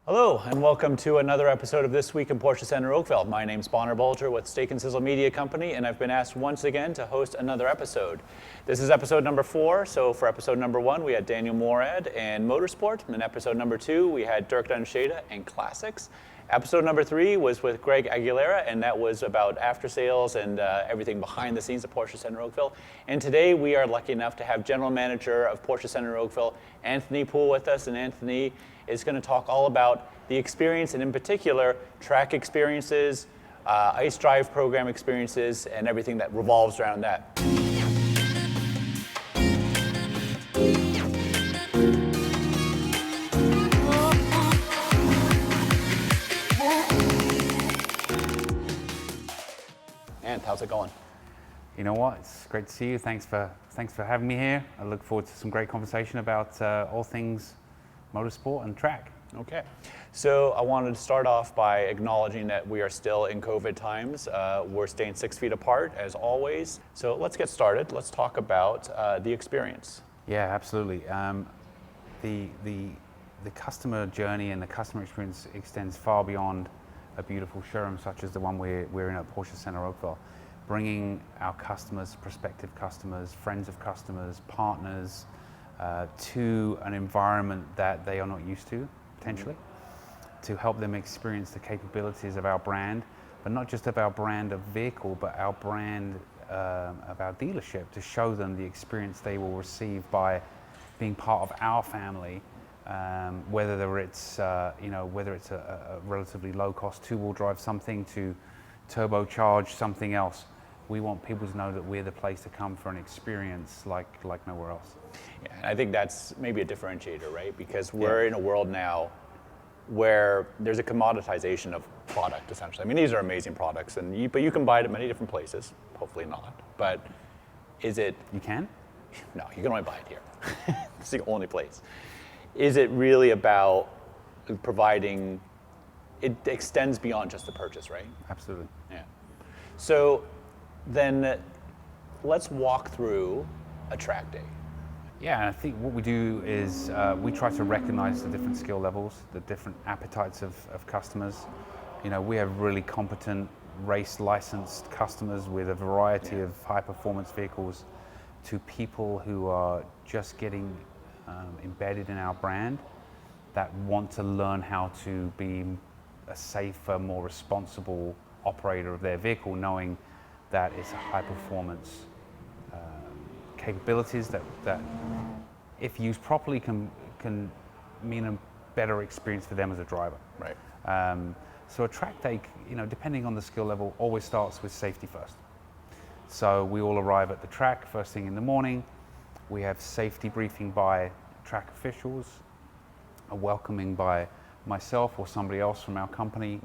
Hello, and welcome to another episode of This Week in Porsche Centre Oakville. My name's Bonar Bulger with Steak+Sizzle Media Company, and I've been asked once again to host another episode. This is episode number 4, so for episode number 1, we had Daniel Morad and Motorsport, and in episode number 2, we had Dirk Dunsheda and Classics. Episode number 3 was with Greg Aguilera, and that was about after sales and everything behind the scenes at Porsche Centre Oakville. And today we are lucky enough to have General Manager of Porsche Centre Oakville, Anthony Poole, with us, and Anthony is going to talk all about the experience, and in particular, track experiences, ice drive program experiences, and everything that revolves around that. And how's it going? You know what? It's great to see you. Thanks for having me here. I look forward to some great conversation about all things motorsport and track. Okay, so I wanted to start off by acknowledging that we are still in COVID times. We're staying 6 feet apart as always. So let's get started. Let's talk about the experience. Yeah, absolutely. The customer journey and the customer experience extends far beyond a beautiful showroom such as the one we're in at Porsche Centre Oakville. Bringing our customers, prospective customers, friends of customers, partners, to an environment that they are not used to, potentially, to help them experience the capabilities of our brand, but not just of our brand of vehicle, but our brand of our dealership, to show them the experience they will receive by being part of our family, whether it's a relatively low-cost two-wheel drive something to turbocharge something else. We want people to know that we're the place to come for an experience like nowhere else. Yeah, and I think that's maybe a differentiator, right? Because we're in a world now where there's a commoditization of product, essentially. I mean, these are amazing products, but you can buy it at many different places. Hopefully not. But is it? You can? No, you can only buy it here. It's the only place. Is it really about providing? It extends beyond just the purchase, right? Absolutely. Yeah. So then let's walk through a track day. Yeah, and I think what we do is we try to recognize the different skill levels, the different appetites of customers. You know, we have really competent race licensed customers with a variety of high performance vehicles, to people who are just getting embedded in our brand, that want to learn how to be a safer, more responsible operator of their vehicle, knowing that it's a high performance capabilities that if used properly can mean a better experience for them as a driver. Right. So a track day, depending on the skill level, always starts with safety first. So we all arrive at the track first thing in the morning. We have safety briefing by track officials, a welcoming by myself or somebody else from our company.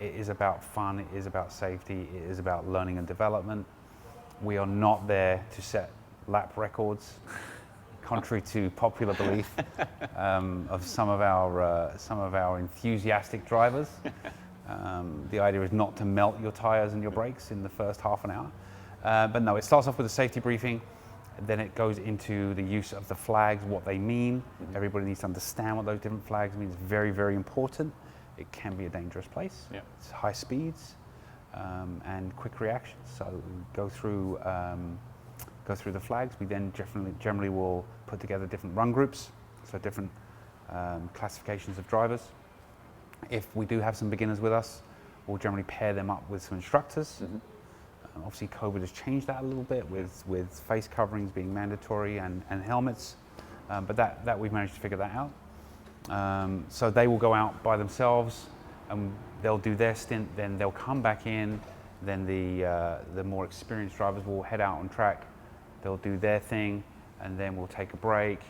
It is about fun, it is about safety, it is about learning and development. We are not there to set lap records, contrary to popular belief of some of our enthusiastic drivers. The idea is not to melt your tires and your brakes in the first half an hour. But no, it starts off with a safety briefing. Then it goes into the use of the flags, what they mean. Everybody needs to understand what those different flags mean. It's very, very important. It can be a dangerous place. Yeah. It's high speeds and quick reactions. So we go through the flags. We then generally will put together different run groups, so different classifications of drivers. If we do have some beginners with us, we'll generally pair them up with some instructors. Obviously, COVID has changed that a little bit with face coverings being mandatory and helmets, but that we've managed to figure that out. So they will go out by themselves and they'll do their stint, then they'll come back in, then the more experienced drivers will head out on track, they'll do their thing, and then we'll take a break,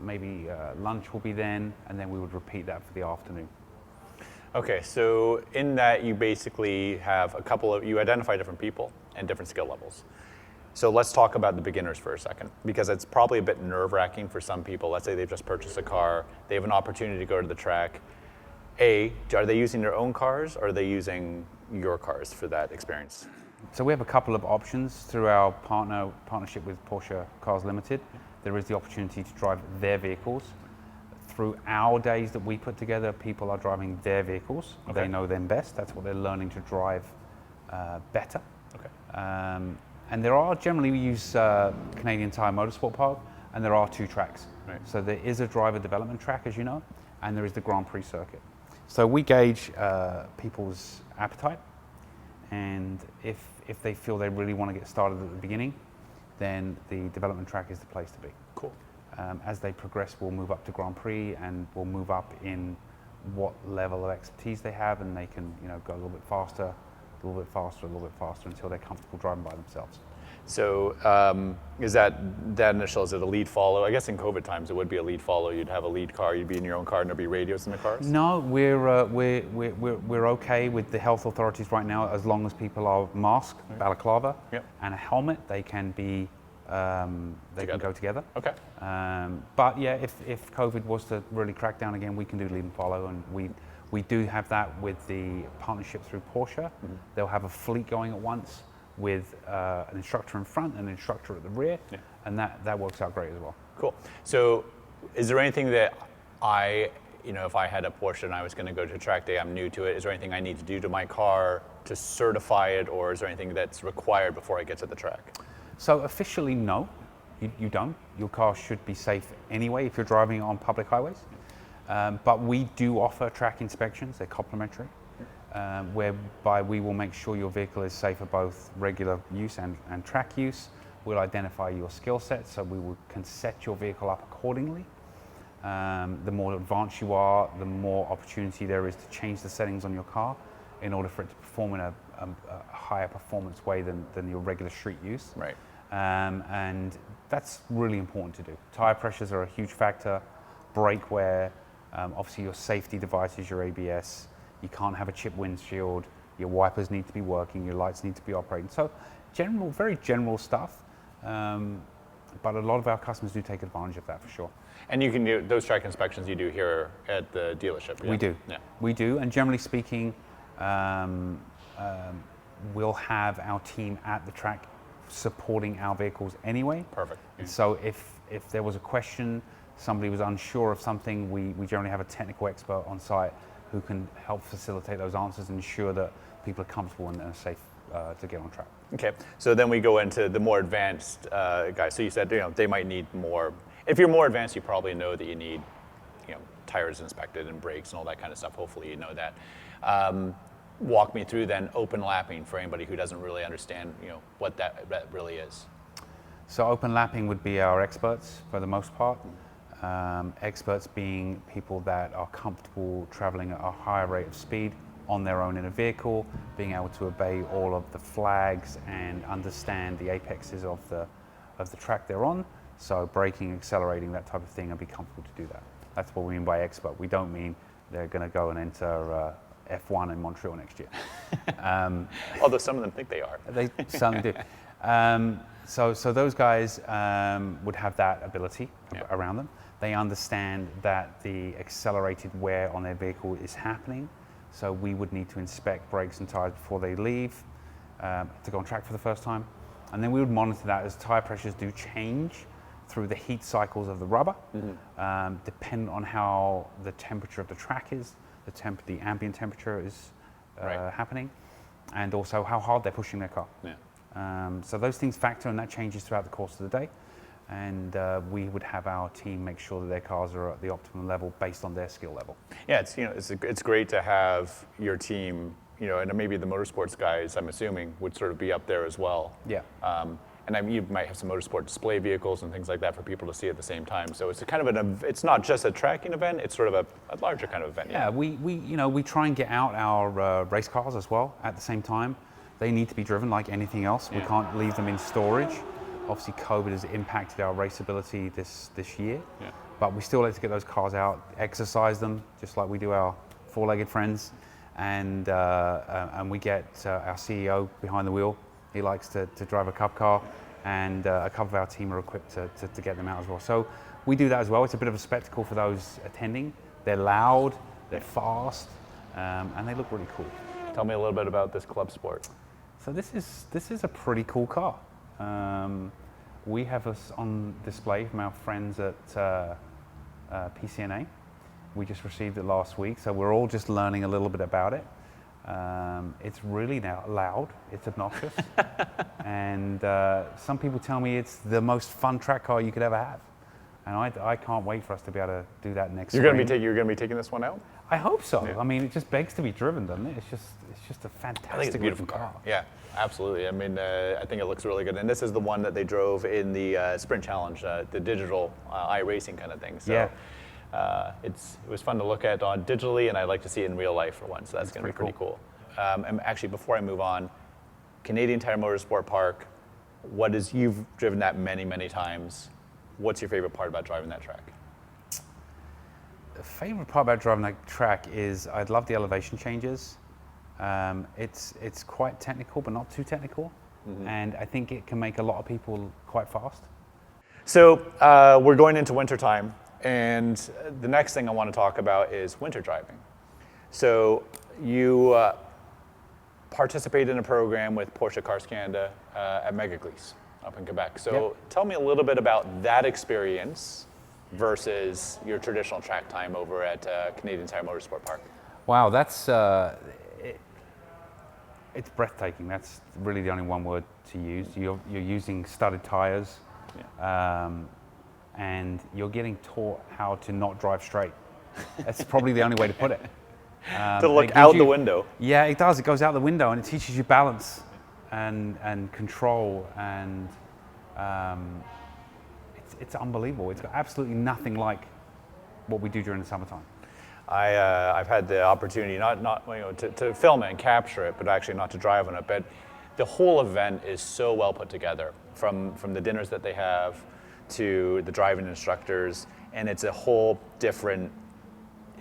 maybe lunch will be then, and then we would repeat that for the afternoon. Okay, so in that you basically have you identify different people and different skill levels. So let's talk about the beginners for a second, because it's probably a bit nerve-wracking for some people. Let's say they've just purchased a car, they have an opportunity to go to the track. Are they using their own cars, or are they using your cars for that experience? So we have a couple of options through our partnership with Porsche Cars Limited. There is the opportunity to drive their vehicles through our days that we put together, people are driving their vehicles. Okay. They know them best. That's what they're learning to drive better. Okay. And there are, generally we use Canadian Tire Motorsport Park, and there are 2 tracks. Right. So there is a driver development track, as you know, and there is the Grand Prix circuit. So we gauge people's appetite, and if they feel they really want to get started at the beginning, then the development track is the place to be. Cool. As they progress, we'll move up to Grand Prix, and we'll move up in what level of expertise they have, and they can go a little bit faster, a little bit faster, a little bit faster until they're comfortable driving by themselves. So is that initial, is it a lead follow? I guess in COVID times it would be a lead follow. You'd have a lead car, you'd be in your own car, and there'd be radios in the cars? No, we're okay with the health authorities right now, as long as people are masked, balaclava, Yep. and a helmet. They can be they can go together. Okay. But yeah, if COVID was to really crack down again, we can do lead and follow, and we do have that with the partnership through Porsche. Mm-hmm. They'll have a fleet going at once with an instructor in front and an instructor at the rear, and that works out great as well. Cool. So is there anything that if I had a Porsche and I was going to go to track day, I'm new to it, is there anything I need to do to my car to certify it, or is there anything that's required before I get to the track? So officially, no, you don't. Your car should be safe anyway if you're driving on public highways. But we do offer track inspections, they're complimentary, whereby we will make sure your vehicle is safe for both regular use and track use. We'll identify your skill set, so can set your vehicle up accordingly. The more advanced you are, the more opportunity there is to change the settings on your car in order for it to perform in a higher performance way than your regular street use. Right. And that's really important to do. Tire pressures are a huge factor, brake wear, obviously your safety devices, your ABS, you can't have a chipped windshield, your wipers need to be working, your lights need to be operating. So very general stuff, but a lot of our customers do take advantage of that for sure. And you can do those track inspections you do here at the dealership? Yeah? We do. Yeah. We do, and generally speaking, we'll have our team at the track supporting our vehicles anyway. Perfect. Yeah. So if there was a question, somebody was unsure of something, we generally have a technical expert on site who can help facilitate those answers and ensure that people are comfortable and are safe to get on track. Okay, so then we go into the more advanced guys. So you said they might need more. If you're more advanced, you probably know that you need tires inspected and brakes and all that kind of stuff. Hopefully you know that. Walk me through then open lapping for anybody who doesn't really understand what that really is. So open lapping would be our experts for the most part. Experts being people that are comfortable traveling at a higher rate of speed on their own in a vehicle, being able to obey all of the flags and understand the apexes of the track they're on. So braking, accelerating, that type of thing, and be comfortable to do that. That's what we mean by expert. We don't mean they're going to go and enter F1 in Montreal next year. Although some of them think they are. They certainly do. So those guys would have that ability around them. They understand that the accelerated wear on their vehicle is happening. So we would need to inspect brakes and tires before they leave to go on track for the first time. And then we would monitor that as tire pressures do change through the heat cycles of the rubber, depending on how the temperature of the track is, the ambient temperature is happening, and also how hard they're pushing their car. Yeah. So those things factor, and that changes throughout the course of the day. And we would have our team make sure that their cars are at the optimum level based on their skill level. Yeah, it's great to have your team, and maybe the motorsports guys, I'm assuming, would sort of be up there as well. Yeah. And you might have some motorsport display vehicles and things like that for people to see at the same time. So it's it's not just a tracking event; it's sort of a larger kind of event. Yeah, we try and get out our race cars as well at the same time. They need to be driven like anything else. Yeah. We can't leave them in storage. Obviously, COVID has impacted our raceability this year, but we still like to get those cars out, exercise them, just like we do our four-legged friends, and we get our CEO behind the wheel. He likes to drive a cup car, and a couple of our team are equipped to get them out as well. So we do that as well. It's a bit of a spectacle for those attending. They're loud, they're fast, and they look really cool. Tell me a little bit about this club sport. So this is a pretty cool car. We have us on display from our friends at PCNA, We just received it last week, so we're all just learning a little bit about it. It's really now loud, it's obnoxious, and some people tell me it's the most fun track car you could ever have. And I can't wait for us to be able to do that next You're spring. going to be taking this one out? I hope so. Yeah. I mean, it just begs to be driven, doesn't it? It's just a fantastic I think it's a beautiful looking car. Yeah, absolutely. I mean, I think it looks really good. And this is the one that they drove in the Sprint Challenge, the digital iRacing kind of thing. So Yeah. it was fun to look at on digitally, and I'd like to see it in real life for once. So that's going to be pretty cool. And actually, before I move on, Canadian Tire Motorsport Park, you've driven that many, many times. What's your favorite part about driving that track? The favorite part about driving that track is I love the elevation changes. It's quite technical, but not too technical. Mm-hmm. And I think it can make a lot of people quite fast. So we're going into winter time, and the next thing I want to talk about is winter driving. So you participate in a program with Porsche Cars Canada at Mecaglisse up in Quebec. So tell me a little bit about that experience versus your traditional track time over at Canadian Tire Motorsport Park. Wow, that's it's breathtaking. That's really the only one word to use. You're using studded tires, and you're getting taught how to not drive straight. That's probably the only way to put it. To look out the window. Yeah, it does. It goes out the window, and it teaches you balance and control, and it's unbelievable. It's got absolutely nothing like what we do during the summertime. I've had the opportunity to film it and capture it, but actually not to drive on it. But the whole event is so well put together, from the dinners that they have to the driving instructors, and it's a whole different.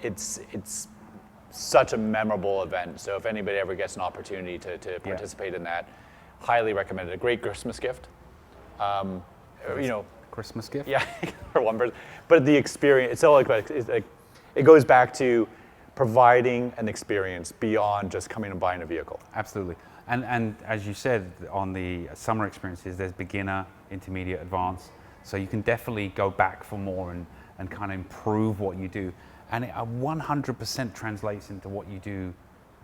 It's such a memorable event. So if anybody ever gets an opportunity to participate in that, highly recommend it. A great Christmas gift. Christmas gift. Yeah, for one person. But the experience, it's all it goes back to providing an experience beyond just coming and buying a vehicle. Absolutely. And as you said, on the summer experiences, there's beginner, intermediate, advanced. So you can definitely go back for more and kind of improve what you do. And it 100% translates into what you do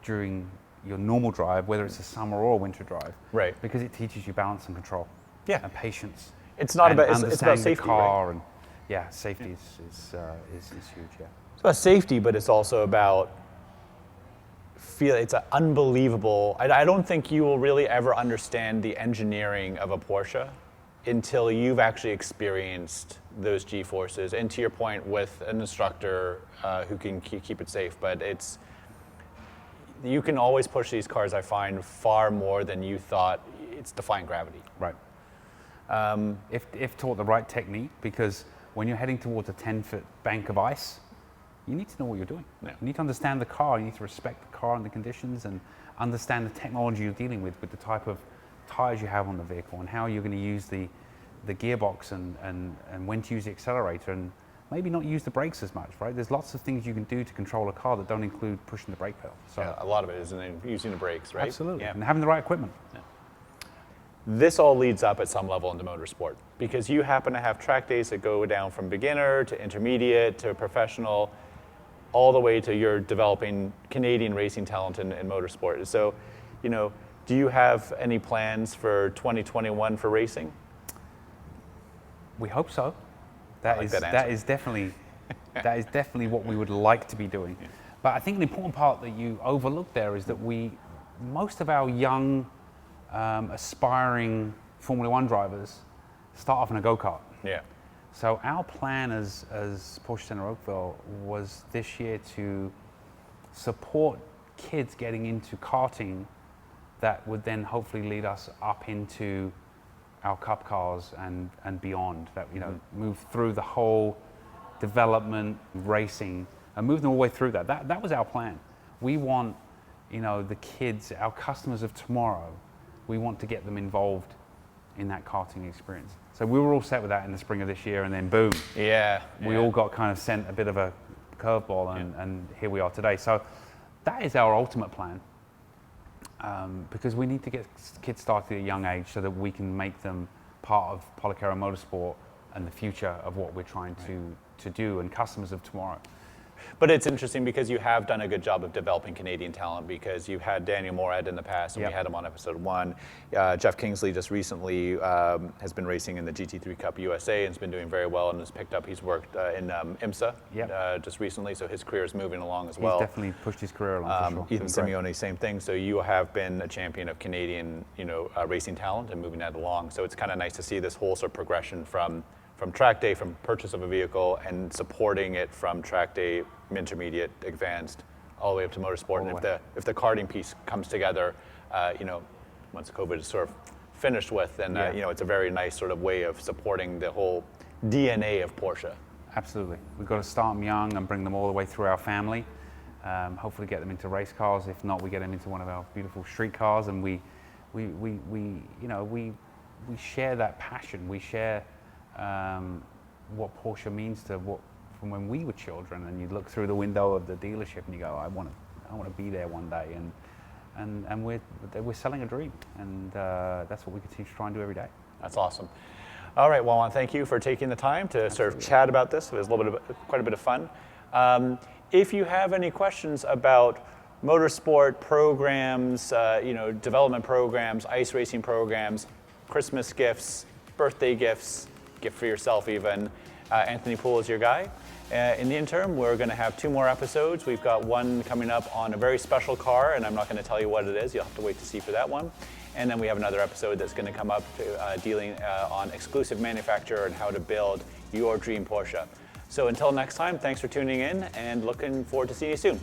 during your normal drive, whether it's a summer or a winter drive. Right. Because it teaches you balance and control. Yeah. And patience. It's not and about it's about safety. The car, right? And safety is huge. Yeah. It's about safety, but it's also about it's an unbelievable. I don't think you will really ever understand the engineering of a Porsche until you've actually experienced those G-forces. And to your point, with an instructor who can keep it safe, but you can always push these cars, I find, far more than you thought. It's defying gravity. Right. If taught the right technique, because when you're heading towards a 10-foot bank of ice, you need to know what you're doing. Yeah. You need to understand the car, you need to respect the car and the conditions, and understand the technology you're dealing with the type of tires you have on the vehicle, and how you're going to use the gearbox and when to use the accelerator, and maybe not use the brakes as much, right? There's lots of things you can do to control a car that don't include pushing the brake pedal. So yeah, a lot of it is using the brakes, right? Absolutely, yeah. and having the right equipment. Yeah. This all leads up at some level into motorsport, because you happen to have track days that go down from beginner to intermediate to professional, all the way to you're developing Canadian racing talent in motorsport. So, do you have any plans for 2021 for racing? We hope so. That is definitely what we would like to be doing. Yeah. But I think the important part that you overlook there is that most of our young, aspiring Formula One drivers start off in a go-kart. Yeah. So our plan as Porsche Centre Oakville was this year to support kids getting into karting that would then hopefully lead us up into our cup cars and beyond, that move through the whole development, racing, and move them all the way through that. That was our plan. We want the kids, our customers of tomorrow, we want to get them involved in that karting experience. So we were all set with that in the spring of this year, and then boom. Yeah. We all got kind of sent a bit of a curveball, and here we are today. So that is our ultimate plan, because we need to get kids started at a young age so that we can make them part of Policaro Motorsport and the future of what we're trying to do, and customers of tomorrow. But it's interesting because you have done a good job of developing Canadian talent, because you've had Daniel Morad in the past, and Yep. we had him on episode 1. Jeff Kingsley just recently has been racing in the GT3 Cup USA and has been doing very well and has picked up. He's worked in IMSA Yep. just recently, so his career is moving along as He's well. definitely pushed his career along for sure. Ethan Doing great. Simeone, same thing. So you have been a champion of Canadian, racing talent and moving that along. So it's kind of nice to see this whole sort of progression from track day, from purchase of a vehicle, and supporting it from track day, intermediate, advanced, all the way up to motorsport. All And the if the karting piece comes together, once COVID is sort of finished with, then Yeah. it's a very nice sort of way of supporting the whole DNA of Porsche. Absolutely. We've got to start them young and bring them all the way through our family. Hopefully get them into race cars. If not, we get them into one of our beautiful street cars, and we share that passion. We share what Porsche means to from when we were children. And you look through the window of the dealership and you go, I want to be there one day. And we're selling a dream, and that's what we continue to try and do every day. That's awesome. All right, well, I want to thank you for taking the time to sort of chat about this. It was quite a bit of fun. If you have any questions about motorsport programs, development programs, ice racing programs, Christmas gifts, birthday gifts, gift for yourself even, Anthony Poole is your guy. In the interim, we're going to have 2 more episodes. We've got one coming up on a very special car, and I'm not going to tell you what it is. You'll have to wait to see for that one. And then we have another episode that's going to come up dealing on exclusive manufacturer and how to build your dream Porsche. So until next time, thanks for tuning in, and looking forward to seeing you soon.